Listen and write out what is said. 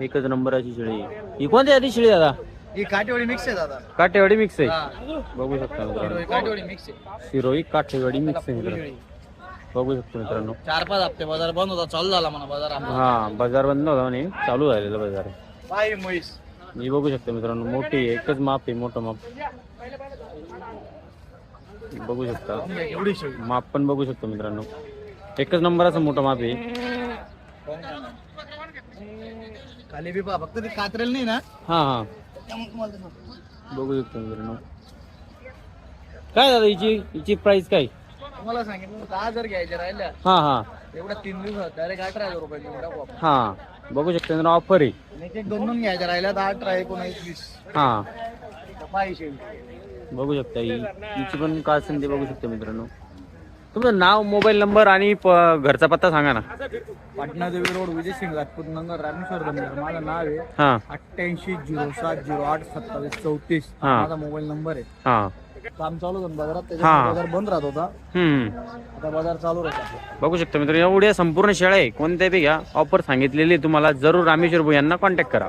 एकच नंबराची शेळी आहे. ही कोणती आधी शेळी दादा? ही काटेवाडी मिक्स आहे दादा. काठेवाडी मिक्स आहे. हा. बघू शकता मित्रांनो, काटेवाडी मिक्स आहे. शिरोई काठेवाडी मिक्स आहे मित्रांनो. बघू शकतो मित्रांनो. 4-5 हप्ते बाजार बंद होता, चालू झाला म्हणा बाजार आमचा. हा बाजार बंद होता म्हणे, चालू झालेला बाजार. बाई म्हैस. मी बघू शकतो मित्रांनो, मोठी आहे, एकच माप आहे, मोठं माप बघू शकता. एवढी शेळी. माप पण बघू शकतो मित्रांनो, एकच नंबराचं मोठं माप आहे. खाली बी पहा, फक्त ती कातरेल नाही ना. हा हा त्यामुळे तुम्हाला ते सांगतो. बघू शकतो मित्रांनो. काय दादा हिची प्राइस काय? तुम्हाला सांगितलं 10,000 घ्यायचे राहिल्या. हा हा एवढा 3 दिवसात डायरेक्ट 18,000 रुपये देऊन टाकू आपण. हा बघू शकतो मित्रांनो, ऑफर आहे. आणि एक 2 घ्यायच्या राहिल्या 18, 19, 20. हा बाई शेळी. बघू शकता, हिची पण काय असेल ते बघू शकतो मित्रांनो. तुमचं नाव, मोबाईल नंबर आणि घरचा पत्ता सांगा ना. पाटणा देवी रोड, विजय सिंग राजपूत नगर, रामेश्वर बंदर. माझं नाव आहे हा 8807082734. हा. माझा मोबाईल नंबर आहे. हा काम चालू होतं बाजारात, हा. त्याच्यामुळे बाजार बंद राहत होता. हम्म आता बाजार चालू राहतो. बघू शकता मित्रांनो, एवढ्या संपूर्ण शेळ्या आहे, कोणत्या बी घ्या, ऑफर सांगितलेली आहे तुम्हाला. जरूर रामेश्वर भाऊ यांना कॉन्टॅक्ट करा.